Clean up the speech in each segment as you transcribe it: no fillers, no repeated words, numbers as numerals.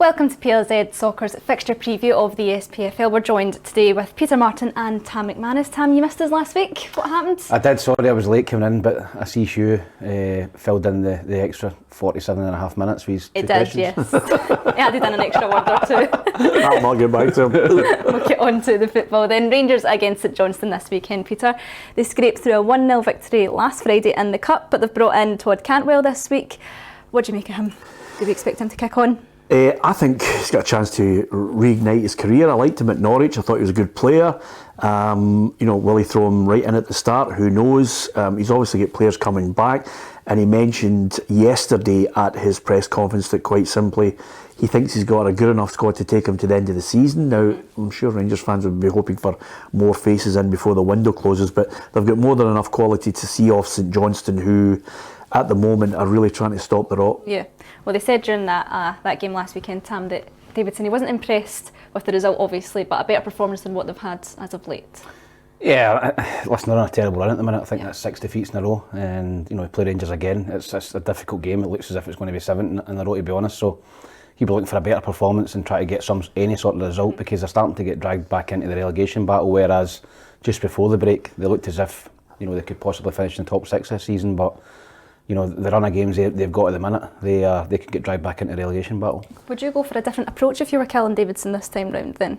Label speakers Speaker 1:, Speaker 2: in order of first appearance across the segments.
Speaker 1: Welcome to PLZ Soccer's fixture preview of the SPFL. We're joined today with Peter Martin and Tam McManus. Tam, you missed us last week. What happened?
Speaker 2: I did, sorry, I was late coming in, but I see Hugh filled in the extra 47 and a half minutes with his two questions.
Speaker 1: Yes. He added in an extra word or two.
Speaker 3: I'll not get back to him.
Speaker 1: We'll get on to the football then. Rangers against St Johnstone this weekend, Peter. They scraped through a 1-0 victory last Friday in the Cup, but they've brought in Todd Cantwell this week. What do you make of him? Do we expect him to kick on?
Speaker 3: I think he's got a chance to reignite his career. I liked him at Norwich. I thought he was a good player. Will he throw him right in at the start? Who knows? He's obviously got players coming back. And he mentioned yesterday at his press conference that quite simply he thinks he's got a good enough squad to take him to the end of the season. Now, I'm sure Rangers fans would be hoping for more faces in before the window closes, but they've got more than enough quality to see off St Johnstone, who at the moment are really trying to stop the rot.
Speaker 1: Yeah. Well, they said during that game last weekend, Tam, that Davidson, he wasn't impressed with the result, obviously, but a better performance than what they've had as of late.
Speaker 2: Yeah, listen, they're on a terrible run at the minute. I think that's 6 defeats in a row, and we play Rangers again. It's a difficult game. It looks as if it's going to be 7 in a row, to be honest. So he'll be looking for a better performance and try to get any sort of result, because they're starting to get dragged back into the relegation battle. Whereas just before the break, they looked as if they could possibly finish in the top 6 this season, but the run of games they've got at the minute, they could get dragged back into the relegation battle.
Speaker 1: Would you go for a different approach if you were Callum Davidson this time round then?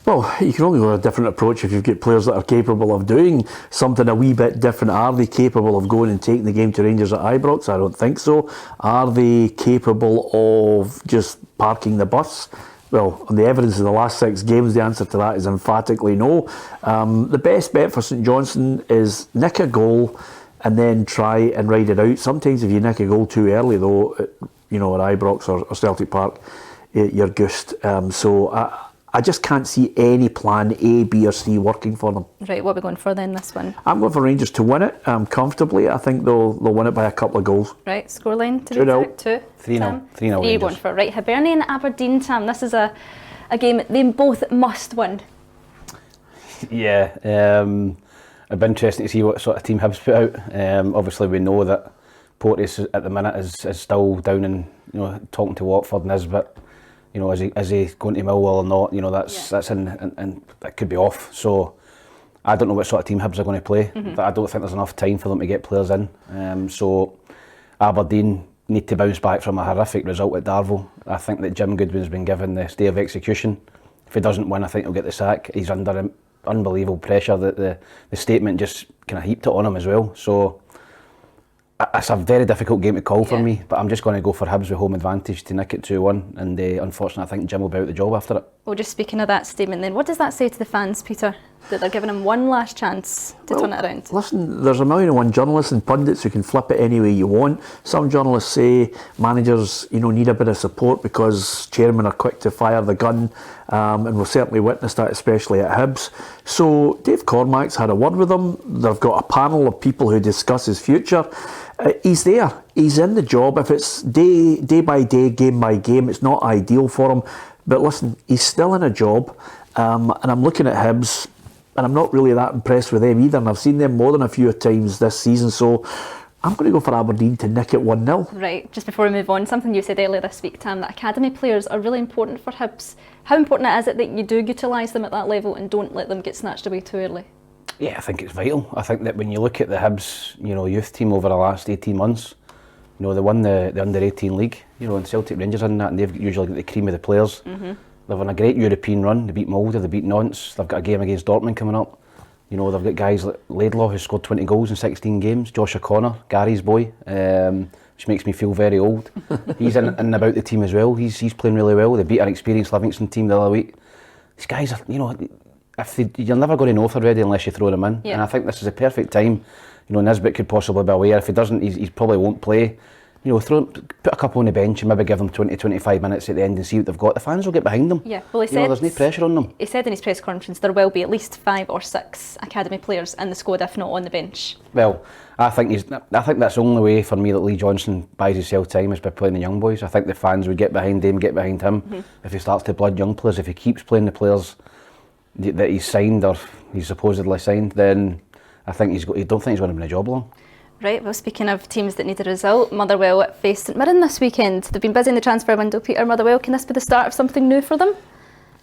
Speaker 3: Well, you can only go a different approach if you've got players that are capable of doing something a wee bit different. Are they capable of going and taking the game to Rangers at Ibrox? I don't think so. Are they capable of just parking the bus? Well, on the evidence of the last 6 games, the answer to that is emphatically no. The best bet for St Johnstone is nick a goal and then try and ride it out. Sometimes if you nick a goal too early, though, at Ibrox or Celtic Park, you're goosed. So I just can't see any plan A, B or C working for them.
Speaker 1: Right, what are we going for then, this one?
Speaker 3: I'm going for Rangers to win it comfortably. I think they'll win it by a couple of goals.
Speaker 1: Right, scoreline to be exact? 2.
Speaker 2: 3-0. 3-0
Speaker 1: Rangers. Going for right, Hibernian and Aberdeen, Tam. This is a game they both must win.
Speaker 2: Yeah, it'd be interesting to see what sort of team Hibs put out. Obviously, we know that Porteous at the minute is still down and talking to Watford and Nisbet. Is he going to Millwall or not? That's in and that could be off. So I don't know what sort of team Hibs are going to play. I don't think there's enough time for them to get players in. So Aberdeen need to bounce back from a horrific result at Darvel. I think that Jim Goodwin's been given the stay of execution. If he doesn't win, I think he'll get the sack. He's under unbelievable pressure. That the statement just kind of heaped it on him as well. So it's a very difficult game to call for me, but I'm just going to go for Hibs with home advantage to nick it 2-1, and unfortunately I think Jim will be out the job after it. Well,
Speaker 1: just speaking of that statement then, what does that say to the fans, Peter, that they're giving him one last chance to turn it around?
Speaker 3: Listen, there's a million and one journalists and pundits who can flip it any way you want. Some journalists say managers need a bit of support because chairmen are quick to fire the gun, and we've certainly witnessed that, especially at Hibs. So Dave Cormack's had a word with them. They've got a panel of people who discuss his future. He's there. He's in the job. If it's day by day, game by game, it's not ideal for him. But listen, he's still in a job, and I'm looking at Hibs, and I'm not really that impressed with them either. And I've seen them more than a few times this season, so I'm going to go for Aberdeen to nick it 1-0.
Speaker 1: Right, just before we move on, something you said earlier this week, Tam, that academy players are really important for Hibs. How important is it that you do utilise them at that level and don't let them get snatched away too early?
Speaker 2: Yeah, I think it's vital. I think that when you look at the Hibs, youth team over the last 18 months, they won the under-18 league, and Celtic Rangers in that, and they've usually got the cream of the players. They've on a great European run. They beat Molde, they beat Nantes. They've got a game against Dortmund coming up. They've got guys like Laidlaw, who scored 20 goals in 16 games. Josh O'Connor, Gary's boy, which makes me feel very old. He's in and about the team as well. He's playing really well. They beat an experienced Livingston team the other week. These guys are, you're never going to know if they're ready unless you throw them in. Yeah. And I think this is a perfect time. Nisbet could possibly be aware. If he doesn't, he probably won't play. Put a couple on the bench and maybe give them 20-25 minutes at the end and see what they've got. The fans will get behind them.
Speaker 1: Yeah, well, he said
Speaker 2: there's no pressure on them.
Speaker 1: He said in his press conference there will be at least 5 or 6 academy players in the squad, if not on the bench.
Speaker 2: Well, I think that's the only way for me that Lee Johnson buys himself time is by playing the young boys. I think the fans would get behind him, if he starts to blood young players. If he keeps playing the players that he's signed or he's supposedly signed, then I think I don't think he's going to win a job long.
Speaker 1: Right, well, speaking of teams that need a result, Motherwell faced St Mirren this weekend. They've been busy in the transfer window, Peter. Motherwell, can this be the start of something new for them?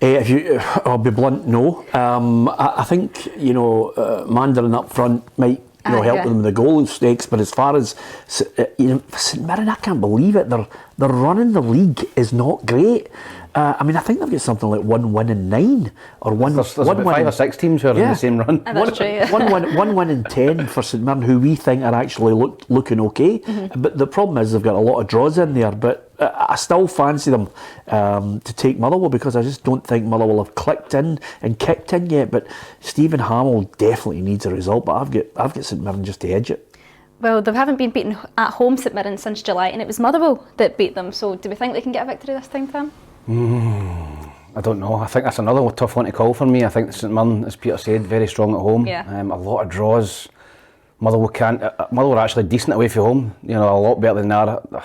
Speaker 3: I'll be blunt, no. I think, Mandarin up front might help them with the goal stakes, but as far as St Mirren, I can't believe it. Their run in the league is not great. I think they've got something like 1 win in 9 or one.
Speaker 2: There's about 5 or 6 teams who are in the same run.
Speaker 1: That's true, yeah.
Speaker 3: 1 win in 10 for St Mirren, who we think are actually looking okay. But the problem is they've got a lot of draws in there. But I still fancy them to take Motherwell, because I just don't think Motherwell have clicked in and kicked in yet. But Stephen Hamill definitely needs a result. But I've got St Mirren just to edge it.
Speaker 1: Well, they haven't been beaten at home, St Mirren, since July, and it was Motherwell that beat them. So do we think they can get a victory this time, Tam?
Speaker 2: I don't know. I think that's another tough one to call for me. I think St Mirren, as Peter said, very strong at home.
Speaker 1: Yeah.
Speaker 2: A lot of draws. Motherwell are actually decent away from home. A lot better than that.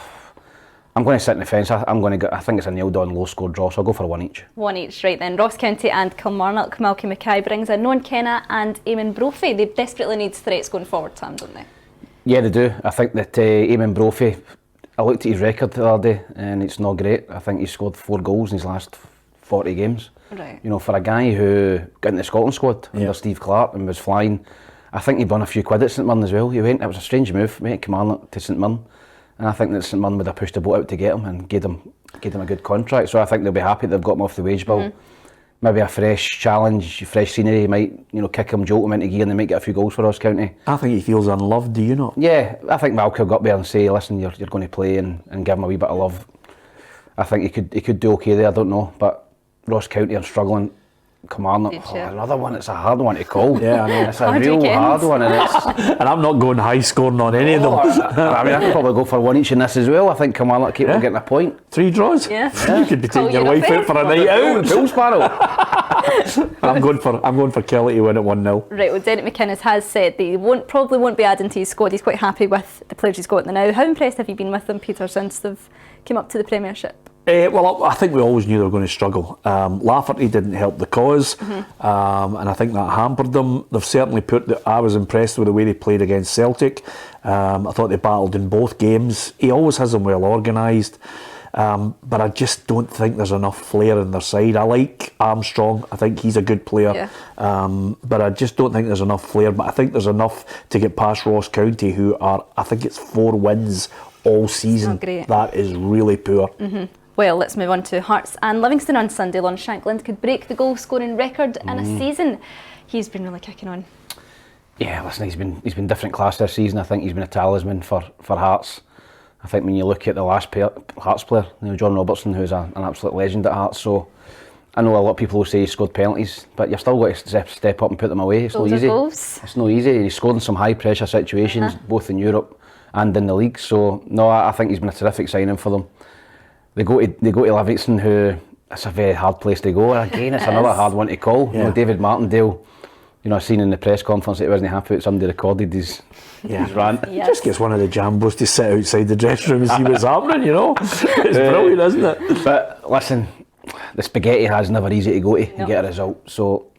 Speaker 2: I'm going to sit in the fence. I think it's a nailed-on, low-score draw, so I'll go for 1 each. 1
Speaker 1: each, right then. Ross County and Kilmarnock. Malky Mackay brings in Noan Kenna and Eamon Brophy. They desperately need threats going forward, Tam, don't they?
Speaker 2: Yeah, they do. I think that Eamon Brophy, I looked at his record the other day and it's not great. I think he scored 4 goals in his last 40 games.
Speaker 1: Right.
Speaker 2: For a guy who got in the Scotland squad under Steve Clarke and was flying, I think he'd won a few quid at St Mirren as well. It was a strange move, went to Kilmarnock to St Mirren, and I think that St Mirren would have pushed the boat out to get him and gave him a good contract. So I think they'll be happy they've got him off the wage bill. Maybe a fresh challenge, fresh scenery, might kick him, jolt him into gear, and they might get a few goals for Ross County.
Speaker 3: I think he feels unloved, do you not?
Speaker 2: Yeah, I think Malky will go up there and say, listen, you're going to play and give him a wee bit of love. I think he could do okay there, I don't know, but Ross County are struggling. Kilmarnock, another one, it's a hard one to call.
Speaker 3: Yeah, I know.
Speaker 2: It's a real hard one, and
Speaker 3: I'm not going high scoring on any of them.
Speaker 2: I could probably go for 1 each in this as well. I think Kilmarnock keep on getting a point.
Speaker 3: 3 draws?
Speaker 1: Yeah.
Speaker 3: You could be taking your wife out for a night out.
Speaker 2: Pool Sparrow.
Speaker 3: I'm going for Kelly to win at 1-0.
Speaker 1: Right, well, Derek McInnes has said that he probably won't be adding to his squad. He's quite happy with the players he's got now. How impressed have you been with them, Peter, since they've come up to the Premiership?
Speaker 3: Well, I think we always knew they were going to struggle. Lafferty didn't help the cause, and I think that hampered them. They've certainly I was impressed with the way they played against Celtic. I thought they battled in both games. He always has them well organised, but I just don't think there's enough flair in their side. I like Armstrong. I think he's a good player, but I just don't think there's enough flair. But I think there's enough to get past Ross County, who are, I think it's 4 wins all season. That is really poor.
Speaker 1: Well, let's move on to Hearts and Livingston on Sunday. Lon Shankland could break the goal scoring record in a season. He's been really kicking on.
Speaker 2: Yeah, listen, he's been different class this season. I think he's been a talisman for Hearts. I think when you look at the last Hearts player, John Robertson, who's an absolute legend at Hearts. So I know a lot of people will say he scored penalties, but you've still got to step up and put them away. It's not easy. It's not easy. He's scored in some high pressure situations, both in Europe and in the league. So no, I think he's been a terrific signing for them. They go to Livingston, who it's a very hard place to go. Again, it's another hard one to call. David Martindale, I seen in the press conference that he wasn't happy that somebody recorded his rant.
Speaker 3: He just gets one of the jambos to sit outside the dressing room and see what's happening, It's brilliant, isn't it?
Speaker 2: But listen, the spaghetti has never easy to go to and get a result. So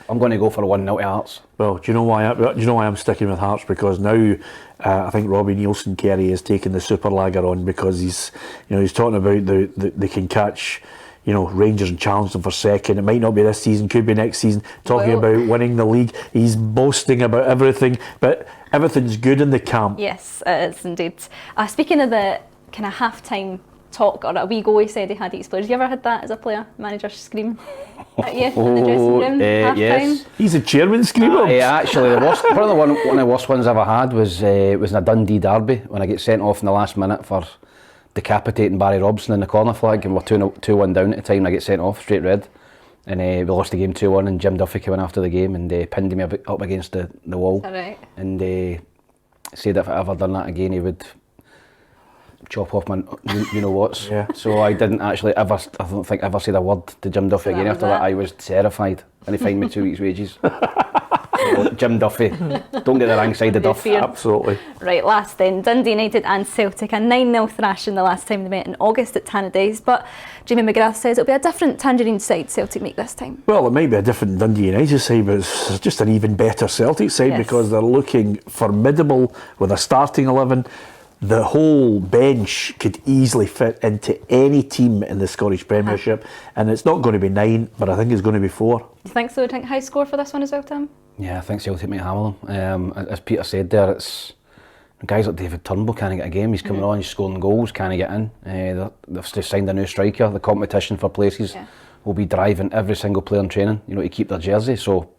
Speaker 2: I'm going to go for a 1-0 to Hearts.
Speaker 3: Well, do you know why I'm sticking with Hearts? Because now I think Robbie Nielsen Kerry is taking the super lager on, because he's talking about they can catch Rangers and challenge them for second. It might not be this season, could be next season. Talking about winning the league, he's boasting about everything, but everything's good in the camp.
Speaker 1: Yes, it is indeed. Speaking of the kind of half-time talk, or a wee go he said he had at his players. Have you ever had that as a player? Manager scream at you in the dressing room half
Speaker 2: yes.
Speaker 1: time?
Speaker 3: He's a chairman screamer.
Speaker 2: Actually, one of the worst ones I ever had was in a Dundee derby when I get sent off in the last minute for decapitating Barry Robson in the corner flag, and we're 2-1 down at the time, and I get sent off straight red, and we lost the game 2-1, and Jim Duffy came in after the game and pinned me up against the wall.
Speaker 1: Is that right?
Speaker 2: And said if I ever done that again, he would chop off my you-know-whats. So I didn't actually I don't think ever said a word to Jim Duffy again after that. I was terrified, and he fined me 2 weeks' wages. Jim Duffy. Don't get the wrong side of Duff.
Speaker 1: fear.
Speaker 3: Absolutely.
Speaker 1: Right, last then, Dundee United and Celtic, a 9-0 thrashing the last time they met in August at Tannadice, but Jamie McGrath says it'll be a different Tangerine side Celtic make this time.
Speaker 3: Well, it might be a different Dundee United side, but it's just an even better Celtic side,
Speaker 1: Yes.
Speaker 3: because they're looking formidable with a starting 11. The whole bench could easily fit into any team in the Scottish Premiership, and it's not going to be 9, but I think it's going to be 4.
Speaker 1: Do you think so? Do you think high score for this one as well, Tim?
Speaker 2: Yeah, I think Celtic might hammer them. As Peter said there, it's guys like David Turnbull can't get a game. He's coming on, he's scoring goals, can't get in. They've just signed a new striker. The competition for places will be driving every single player in training, to keep their jersey. So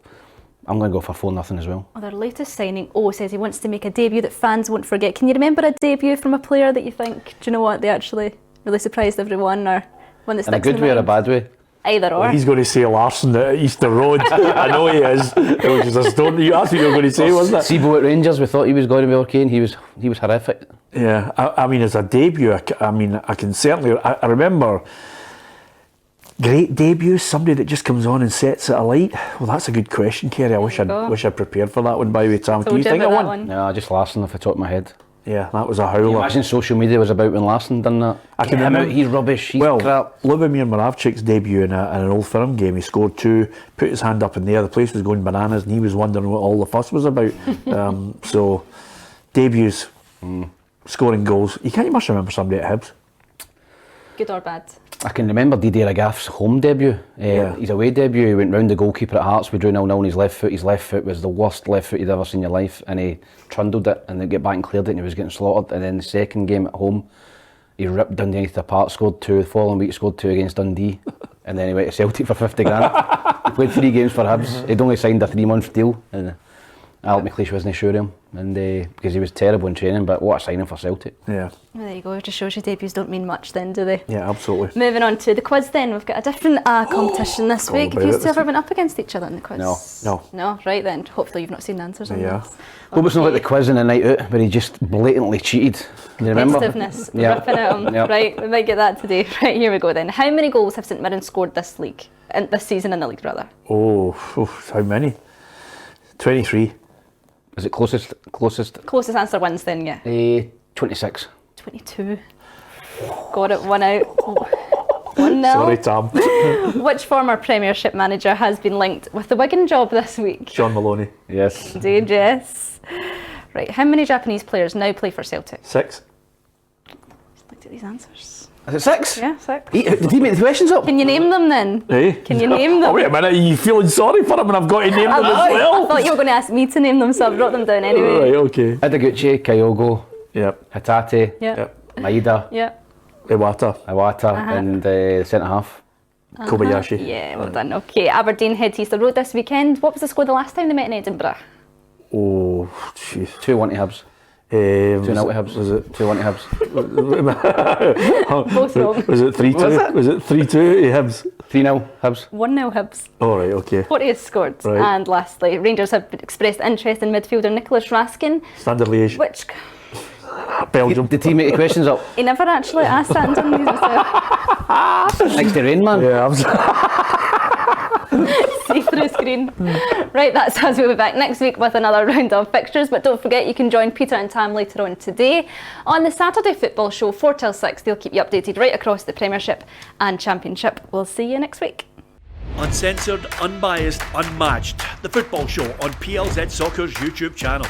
Speaker 2: I'm going to go for 4-0 as well.
Speaker 1: Well, their latest signing, says he wants to make a debut that fans won't forget. Can you remember a debut from a player that you think, do you know what, they actually really surprised everyone, or one that
Speaker 2: In a
Speaker 1: sticks in
Speaker 2: good
Speaker 1: the
Speaker 2: way or a
Speaker 1: mind?
Speaker 2: bad way?
Speaker 1: Either or.
Speaker 3: He's going to say Larson at Easter Road. I know he is. It was just a stone. That's what you were going to say, wasn't it?
Speaker 2: Sibo at Rangers, we thought he was going to be okay, and he was horrific.
Speaker 3: Yeah, I mean, as a debut, I can certainly. I remember great debuts. Somebody that just comes on and sets it alight. Well, that's a good question, Kerry. I wish I'd prepared for that one. By the way, Tam, can you think of one?
Speaker 2: No, just Larson off the top of my head.
Speaker 3: Yeah, that was a howler.
Speaker 2: Imagine social media was about when Larson done that.
Speaker 3: I can
Speaker 2: Get him
Speaker 3: remember-
Speaker 2: out, he's rubbish, he's
Speaker 3: Well,
Speaker 2: crap.
Speaker 3: Lubomir Moravcik's debut in an Old Firm game, he scored 2, put his hand up in the air, the place was going bananas, and he was wondering what all the fuss was about. So, debuts, scoring goals. You must remember somebody at Hibs.
Speaker 1: Good or bad?
Speaker 2: I can remember Didier Agath's home debut. His away debut, he went round the goalkeeper at Hearts. We drew 0-0 on his left foot. His left foot was the worst left foot you'd ever seen in your life, and he trundled it and then get back and cleared it, and he was getting slaughtered. And then the second game at home, he ripped Dundee United apart, scored 2 the following week, scored 2 against Dundee, and then he went to Celtic for 50 grand. He played 3 games for Hibs. He'd only signed a 3-month deal, and Alec McLeish wasn't sure of him, and because he was terrible in training, but what a signing for Celtic.
Speaker 3: Yeah,
Speaker 1: Well, there you go. It just shows you debuts don't mean much then, do they?
Speaker 3: yeah, absolutely.
Speaker 1: Moving on to the quiz then. We've got a different competition this
Speaker 3: Forgot
Speaker 1: week. Have
Speaker 3: about
Speaker 1: you
Speaker 3: it
Speaker 1: two
Speaker 3: this
Speaker 1: ever been up against each other in the quiz?
Speaker 2: No.
Speaker 1: No, right then. Hopefully you've not seen the answers on
Speaker 3: Yeah.
Speaker 1: this.
Speaker 2: Hope it's not like the quiz in the night out where he just blatantly cheated. You remember?
Speaker 1: Competitiveness,
Speaker 2: Yeah.
Speaker 1: ripping at him.
Speaker 2: Yeah.
Speaker 1: Right, we might get that today. Right, here we go then. How many goals have St Mirren scored this season in the league, rather?
Speaker 3: Oh, how many? 23.
Speaker 2: Is it closest?
Speaker 1: Closest answer wins then, yeah.
Speaker 2: 26.
Speaker 1: 22. Got it, 1 out. 1-0.
Speaker 3: Sorry, Tam.
Speaker 1: Which former Premiership manager has been linked with the Wigan job this week?
Speaker 3: John Maloney.
Speaker 2: Yes.
Speaker 1: Indeed, yes. Right, how many Japanese players now play for Celtic?
Speaker 3: 6.
Speaker 1: Just looked at these answers.
Speaker 2: Is it 6?
Speaker 1: Yeah, 6.
Speaker 2: Did he make the questions up?
Speaker 1: Can you name them then?
Speaker 3: Eh?
Speaker 1: Can you name them?
Speaker 3: Oh, wait a minute, are you feeling sorry for him and I've got to name them as
Speaker 1: I
Speaker 3: well?
Speaker 1: thought you were going to ask me to name them, so I brought them down anyway.
Speaker 3: Right, okay.
Speaker 2: Idaguchi, Kyogo,
Speaker 3: Yep.
Speaker 2: Hatate,
Speaker 1: Yeah.
Speaker 3: Yep.
Speaker 2: Maeda,
Speaker 1: Yeah.
Speaker 3: Iwata.
Speaker 2: Iwata, and the centre half.
Speaker 3: Kobayashi.
Speaker 1: Yeah, well done. Okay, Aberdeen head to Easter Road this weekend. What was the score the last time they met in Edinburgh?
Speaker 3: Oh, jeez.
Speaker 2: 2-1 to Hibs. 2-0 to Hibs.
Speaker 3: Was it?
Speaker 2: 2-1 to Hibs.
Speaker 1: Both wrong.
Speaker 3: Was it 3-2?
Speaker 2: Was it?
Speaker 3: Was it 3-2 to Hibs?
Speaker 2: 3-0 Hibs.
Speaker 1: 1-0 Hibs.
Speaker 3: Oh, right, okay.
Speaker 1: What has scored?
Speaker 3: Right.
Speaker 1: And lastly, Rangers have expressed interest in midfielder Nicholas Raskin,
Speaker 3: Standard Liège.
Speaker 1: which
Speaker 3: Belgium.
Speaker 2: Did he make the questions up?
Speaker 1: he never actually asked that and done these himself.
Speaker 2: Next to Rain Man.
Speaker 3: Yeah,
Speaker 1: See through screen. Right, that's us. We'll be back next week with another round of fixtures. But don't forget, you can join Peter and Tam later on today on the Saturday Football Show 4 till 6. They'll keep you updated right across the Premiership and Championship. We'll see you next week.
Speaker 4: Uncensored, unbiased, unmatched. The Football Show on PLZ Soccer's YouTube channel.